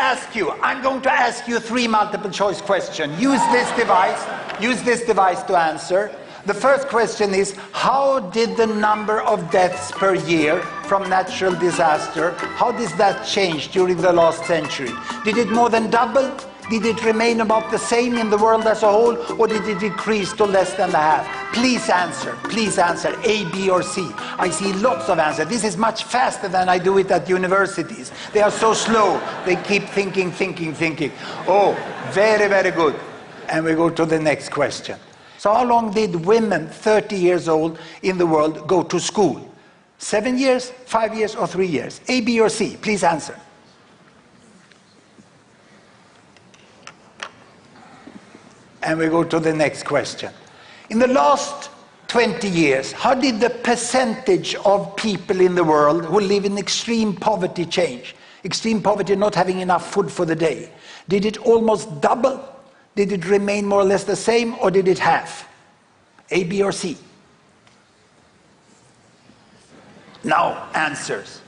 ask you 3 multiple choice questions. Use this device to answer. The first question is, how did the number of deaths per year from natural disaster, how does that change during the last century? Did it more than double? Did it remain about the same in the world as a whole, or did it decrease to less than the half? Please answer, A, B, or C. I see lots of answers. This is much faster than I do it at universities. They are so slow. They keep thinking. Oh, very, very good. And we go to the next question. So how long did women 30 years old in the world go to school? 7 years, 5 years, or 3 years? A, B, or C? Please answer. And we go to the next question. In the last 20 years, how did the percentage of people in the world who live in extreme poverty change? Extreme poverty, not having enough food for the day. Did it almost double? Did it remain more or less the same, or did it half? A, B, or C? Now, answers.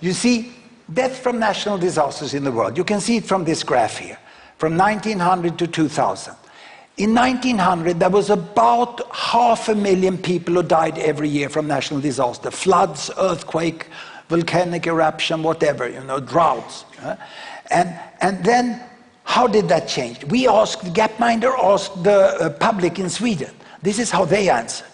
You see, death from natural disasters in the world. You can see it from this graph here. From 1900 to 2000. In 1900, there was about 500,000 people who died every year from natural disaster. Floods, earthquake, volcanic eruption, whatever, droughts. And then, how did that change? Gapminder asked the public in Sweden. This is how they answered.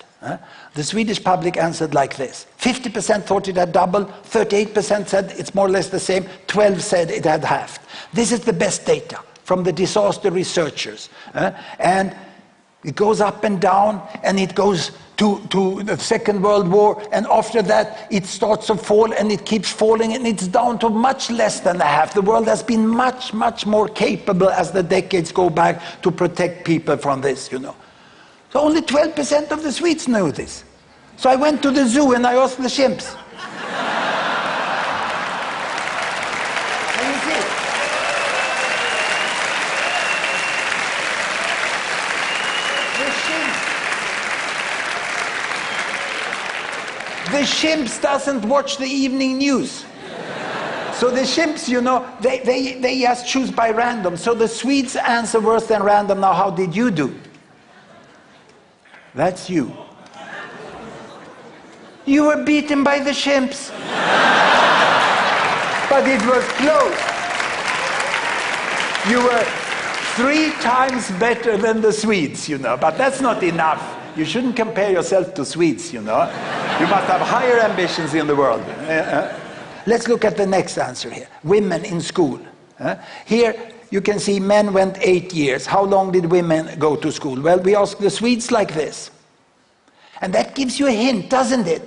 The Swedish public answered like this. 50% thought it had doubled, 38% said it's more or less the same, 12% said it had halved. This is the best data from the disaster researchers. And it goes up and down, and it goes to the Second World War, and after that it starts to fall, and it keeps falling, and it's down to much less than a half. The world has been much, much more capable as the decades go back to protect people from this, So only 12% of the Swedes know this. So I went to the zoo and I asked the chimps. The chimps doesn't watch the evening news. So the chimps, they just choose by random. So the Swedes answer worse than random. Now, how did you do? That's you. You were beaten by the chimps. But it was close. You were 3 times better than the Swedes, But that's not enough. You shouldn't compare yourself to Swedes, You must have higher ambitions in the world. Let's look at the next answer here. Women in school. Here you can see men went 8 years. How long did women go to school? Well, we asked the Swedes like this. And that gives you a hint, doesn't it?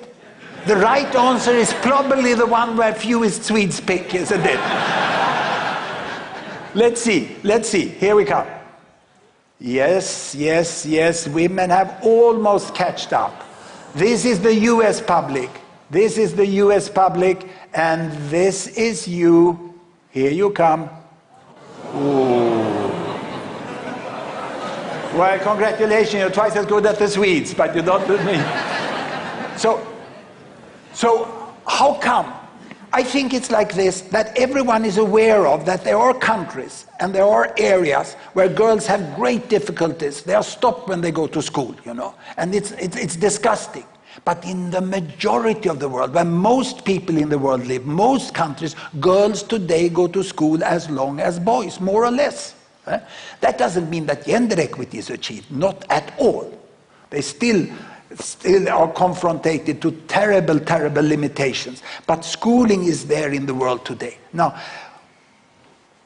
The right answer is probably the one where fewest Swedes pick, isn't it? Let's see. Here we come. Yes. Women have almost catched up. This is the US public. And this is you. Here you come. Ooh. Well, congratulations, you're twice as good as the Swedes, but you're not with me. So how come? I think it's like this, that everyone is aware of that there are countries and there are areas where girls have great difficulties. They are stopped when they go to school, and it's disgusting. But in the majority of the world, where most people in the world live, most countries, girls today go to school as long as boys, more or less. That doesn't mean that gender equity is achieved, not at all. They still are confronted to terrible limitations. But schooling is there in the world today. Now,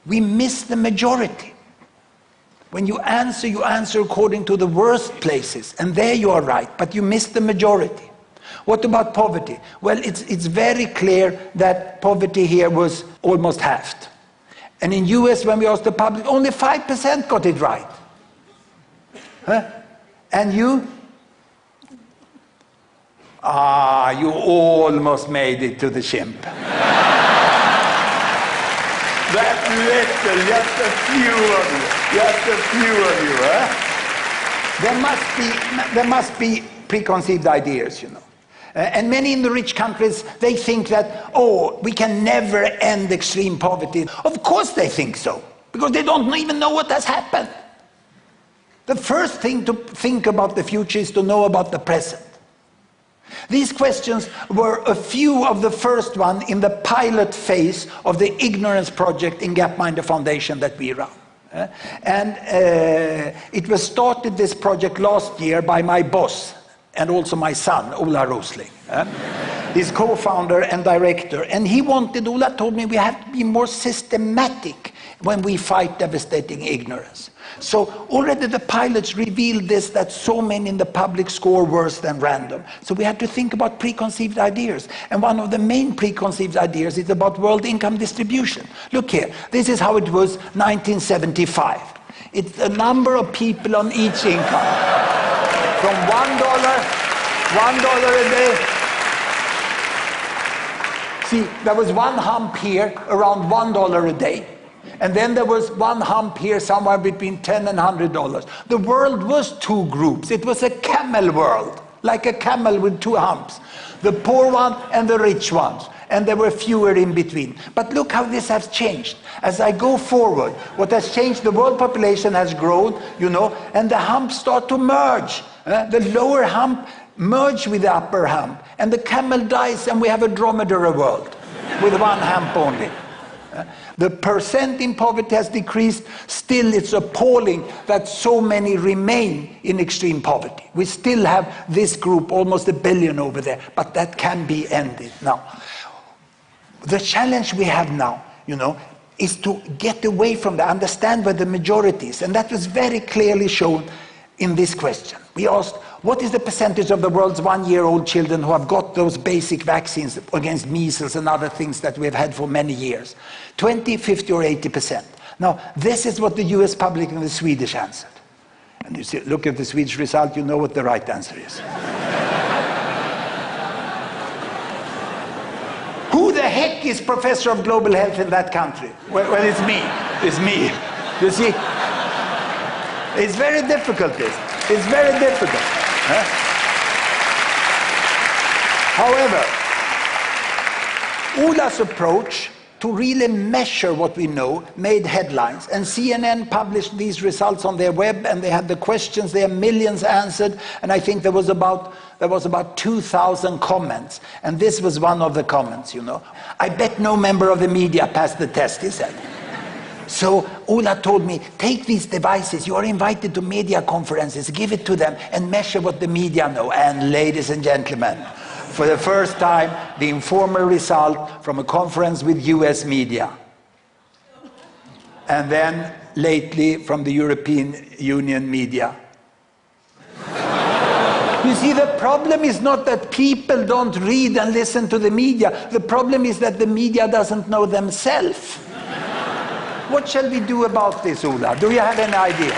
we miss the majority. When you answer according to the worst places, and there you are right, but you miss the majority. What about poverty? Well, it's very clear that poverty here was almost halved. And in US, when we asked the public, only 5% got it right. And you? You almost made it to the chimp. That little, just a few of you, There must be preconceived ideas, And many in the rich countries, they think that, oh, we can never end extreme poverty. Of course they think so, because they don't even know what has happened. The first thing to think about the future is to know about the present. These questions were a few of the first one in the pilot phase of the Ignorance Project in Gapminder Foundation that we run. And it was started, this project, last year by my boss and also my son, Ola Rosling. He's co-founder and director. And Ola told me we have to be more systematic when we fight devastating ignorance. So already the pilots revealed this, that so many in the public score worse than random. So we had to think about preconceived ideas. And one of the main preconceived ideas is about world income distribution. Look here, this is how it was 1975. It's the number of people on each income. From $1 a day. See, there was one hump here, around $1 a day. And then there was one hump here, somewhere between $10 and $100. The world was two groups. It was a camel world, like a camel with two humps. The poor one and the rich ones. And there were fewer in between. But look how this has changed. As I go forward, what has changed, the world population has grown, you know, and the humps start to merge. The lower hump merge with the upper hump. And the camel dies and we have a dromedary world with one hump only. The percent in poverty has decreased. Still, it's appalling that so many remain in extreme poverty. We still have this group, almost 1 billion over there, but that can be ended now. The challenge we have now, you know, is to get away from that, understand where the majority is. And that was very clearly shown in this question. We asked, what is the percentage of the world's 1-year-old children who have got those basic vaccines against measles and other things that we've had for many years? 20, 50 or 80%. Now, this is what the US public and the Swedish answered. And you see, look at the Swedish result, you know what the right answer is. Who the heck is professor of global health in that country? Well, it's me. It's me. You see? It's very difficult, this. It's very difficult. However, Ola's approach to really measure what we know made headlines. And CNN published these results on their web, and they had the questions, there are millions answered, and I think there was about 2,000 comments. And this was one of the comments, you know. I bet no member of the media passed the test, he said. So Ola told me, take these devices, you are invited to media conferences, give it to them and measure what the media know. And ladies and gentlemen, for the first time, the informal result from a conference with US media. And then lately from the European Union media. You see, the problem is not that people don't read and listen to the media. The problem is that the media doesn't know themselves. What shall we do about this, Ola? Do you have any idea?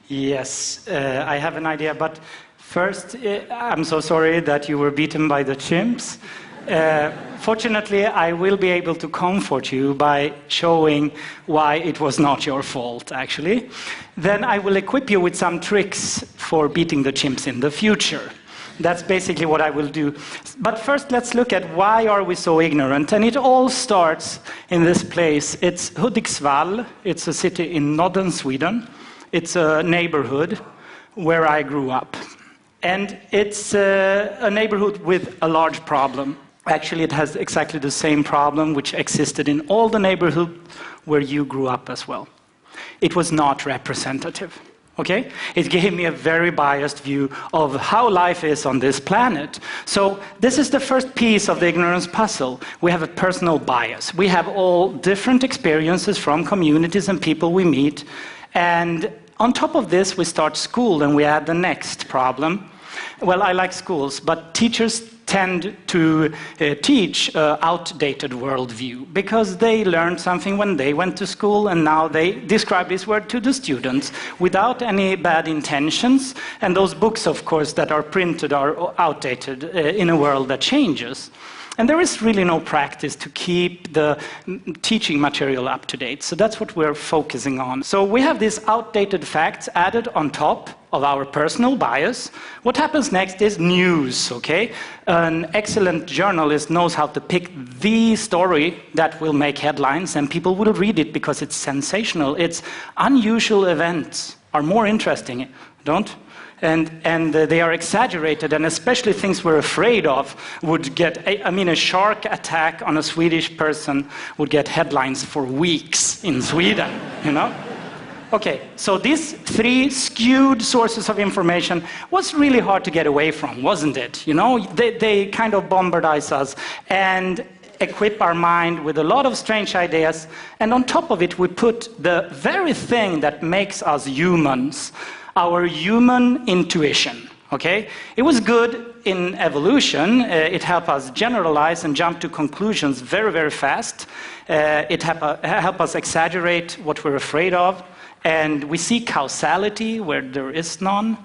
Yes, I have an idea, but first, I'm so sorry that you were beaten by the chimps. Fortunately, I will be able to comfort you by showing why it was not your fault, actually. Then I will equip you with some tricks for beating the chimps in the future. That's basically what I will do. But first, let's look at why are we so ignorant. And it all starts in this place. It's Hudiksvall. It's a city in northern Sweden. It's a neighborhood where I grew up. And it's a neighborhood with a large problem. Actually, it has exactly the same problem which existed in all the neighborhoods where you grew up as well. It was not representative, okay? It gave me a very biased view of how life is on this planet. So this is the first piece of the ignorance puzzle. We have a personal bias. We have all different experiences from communities and people we meet. And on top of this, we start school and we add the next problem. Well, I like schools, but teachers tend to teach outdated worldview because they learned something when they went to school and now they describe this word to the students without any bad intentions. And those books, of course, that are printed are outdated in a world that changes. And there is really no practice to keep the teaching material up to date. So that's what we're focusing on. So we have these outdated facts added on top of our personal bias. What happens next is news, okay? An excellent journalist knows how to pick the story that will make headlines, and people will read it because it's sensational. It's unusual events are more interesting, don't? And they are exaggerated, and especially things we're afraid of would get, I mean, a shark attack on a Swedish person would get headlines for weeks in Sweden, you know? Okay, so these three skewed sources of information was really hard to get away from, wasn't it? You know, they kind of bombardize us and equip our mind with a lot of strange ideas, and on top of it we put the very thing that makes us humans, our human intuition, okay? It was good in evolution. It helped us generalize and jump to conclusions very, very fast. It helped us exaggerate what we're afraid of. And we see causality where there is none.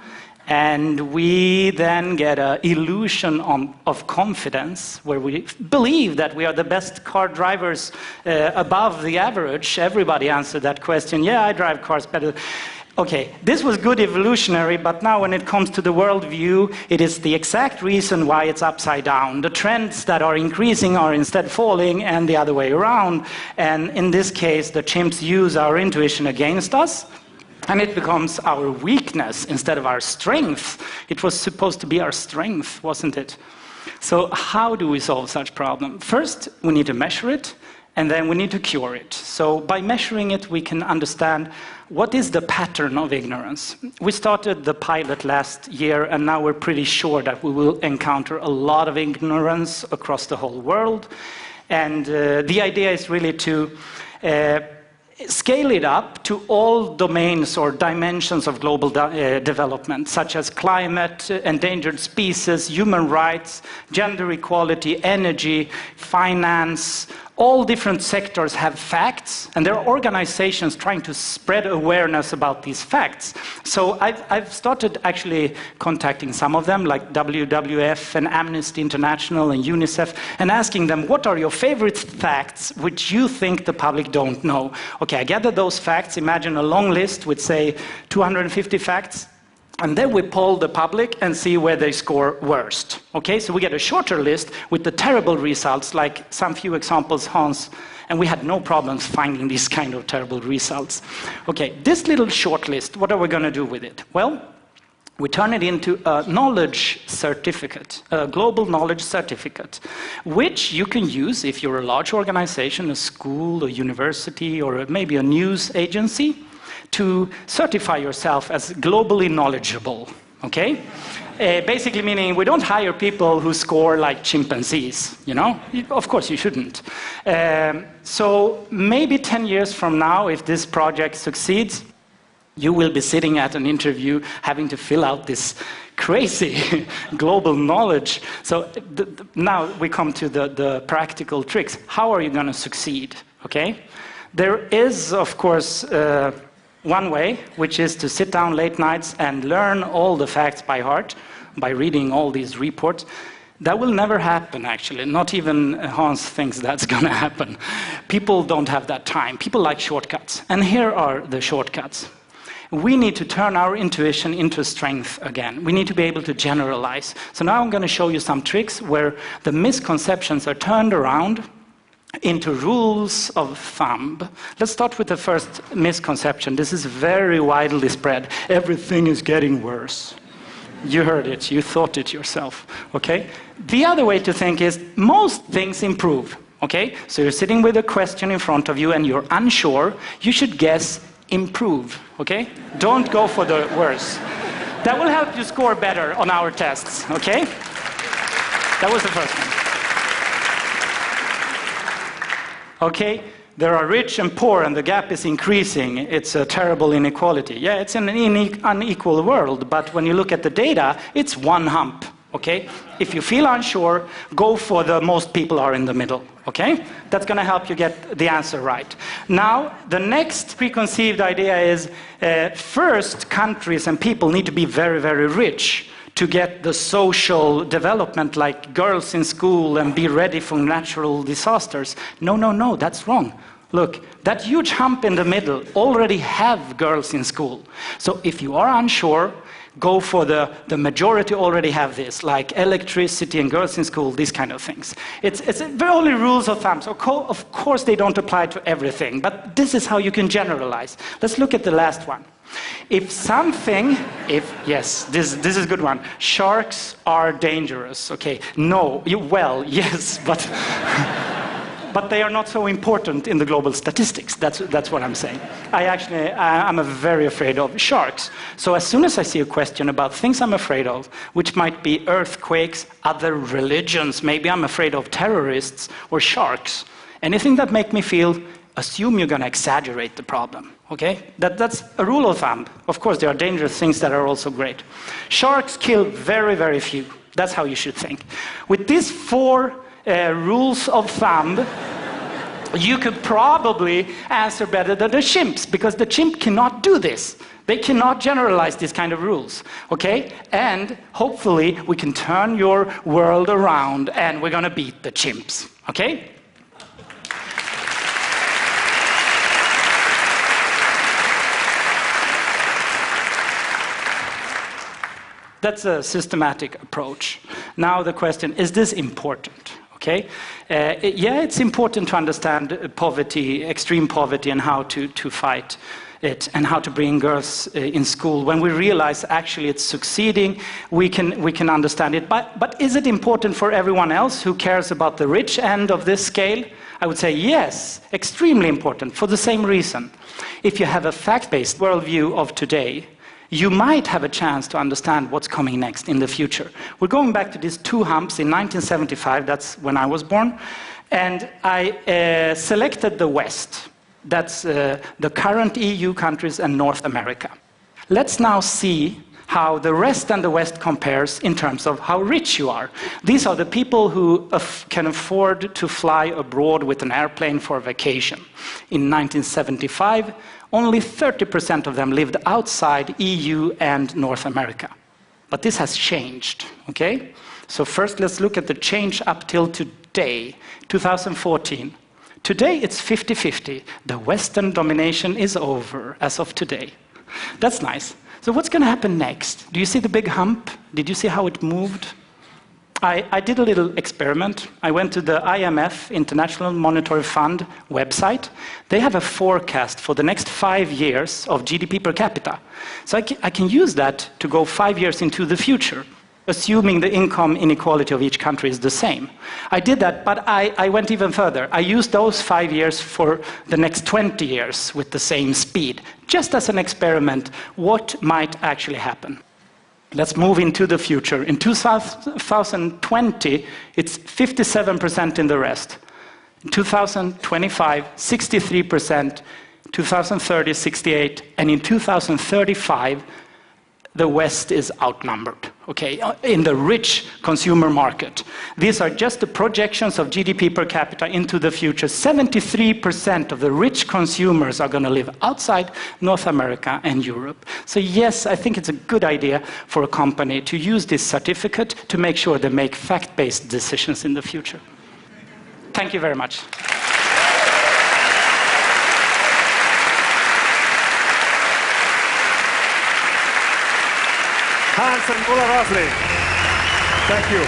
And we then get an illusion of confidence, where we believe that we are the best car drivers above the average. Everybody answered that question. Yeah, I drive cars better. Okay, this was good evolutionary, but now when it comes to the worldview, it is the exact reason why it's upside down. The trends that are increasing are instead falling, and the other way around. And in this case, the chimps use our intuition against us, and it becomes our weakness instead of our strength. It was supposed to be our strength, wasn't it? So how do we solve such problem? First, we need to measure it, and then we need to cure it. So by measuring it, we can understand what is the pattern of ignorance. We started the pilot last year, and now we're pretty sure that we will encounter a lot of ignorance across the whole world. And the idea is really to scale it up to all domains or dimensions of global development, such as climate, endangered species, human rights, gender equality, energy, finance. All different sectors have facts, and there are organizations trying to spread awareness about these facts. So I've started actually contacting some of them, like WWF and Amnesty International and UNICEF, and asking them, what are your favorite facts which you think the public don't know? Okay, I gather those facts. Imagine a long list with, say, 250 facts. And then we poll the public and see where they score worst. Okay, so we get a shorter list with the terrible results, like some few examples, Hans, and we had no problems finding these kind of terrible results. Okay, this little short list, what are we going to do with it? Well, we turn it into a knowledge certificate, a global knowledge certificate, which you can use if you're a large organization, a school, a university, or maybe a news agency, to certify yourself as globally knowledgeable, okay? Basically meaning we don't hire people who score like chimpanzees, you know? Of course you shouldn't. So maybe 10 years from now, if this project succeeds, you will be sitting at an interview having to fill out this crazy global knowledge. So now we come to the practical tricks. How are you going to succeed, okay? There is, of course, one way, which is to sit down late nights and learn all the facts by heart by reading all these reports. That will never happen, actually. Not even Hans thinks that's going to happen. People don't have that time. People like shortcuts. And here are the shortcuts. We need to turn our intuition into strength again. We need to be able to generalize. So now I'm going to show you some tricks where the misconceptions are turned around into rules of thumb. Let's start with the first misconception. This is very widely spread. Everything is getting worse. You heard it, you thought it yourself, okay? The other way to think is most things improve, okay? So you're sitting with a question in front of you and you're unsure, you should guess improve, okay? Don't go for the worse. That will help you score better on our tests, okay? That was the first one. Okay, there are rich and poor, and the gap is increasing. It's a terrible inequality. Yeah, it's an unequal world, but when you look at the data, it's one hump, okay? If you feel unsure, go for the most people are in the middle, okay? That's going to help you get the answer right. Now, the next preconceived idea is first, countries and people need to be very, very rich to get the social development like girls in school and be ready for natural disasters. No, no, no, that's wrong. Look, that huge hump in the middle already have girls in school. So if you are unsure, go for the majority already have this, like electricity and girls in school, these kind of things. It's only rules of thumb. So of course they don't apply to everything, but this is how you can generalize. Let's look at the last one. Yes, this is a good one. Sharks are dangerous. Okay, no, yes, but but they are not so important in the global statistics. That's what I'm saying. I'm very afraid of sharks. So as soon as I see a question about things I'm afraid of, which might be earthquakes, other religions, maybe I'm afraid of terrorists or sharks, anything that make me feel, assume you're going to exaggerate the problem. Okay? That's a rule of thumb. Of course, there are dangerous things that are also great. Sharks kill very, very few. That's how you should think. With these 4 rules of thumb, you could probably answer better than the chimps, because the chimp cannot do this. They cannot generalize these kind of rules, okay? And hopefully we can turn your world around and we're going to beat the chimps, okay? That's a systematic approach. Now the question, is this important? Okay? Yeah, it's important to understand poverty, extreme poverty, and how to fight it, and how to bring girls in school. When we realize actually it's succeeding, we can understand it. But is it important for everyone else who cares about the rich end of this scale? I would say yes, extremely important, for the same reason. If you have a fact-based worldview of today, you might have a chance to understand what's coming next in the future. We're going back to these 2 humps in 1975, that's when I was born, and I selected the West. That's the current EU countries and North America. Let's now see how the rest and the West compares in terms of how rich you are. These are the people who can afford to fly abroad with an airplane for a vacation. In 1975, only 30% of them lived outside EU and North America. But this has changed, okay? So first let's look at the change up till today, 2014. Today it's 50-50. The Western domination is over as of today. That's nice. So what's going to happen next? Do you see the big hump? Did you see how it moved? I did a little experiment. I went to the IMF, International Monetary Fund website. They have a forecast for the next 5 years of GDP per capita. So I can use that to go 5 years into the future, assuming the income inequality of each country is the same. I did that, but I went even further. I used those 5 years for the next 20 years with the same speed, just as an experiment, what might actually happen. Let's move into the future. In 2020, it's 57% in the rest. In 2025, 63%. 2030, 68%. And in 2035, the West is outnumbered, okay, in the rich consumer market. These are just the projections of GDP per capita into the future. 73% of the rich consumers are going to live outside North America and Europe. So yes, I think it's a good idea for a company to use this certificate to make sure they make fact-based decisions in the future. Thank you very much. Hans and Ola Rosling. Thank you.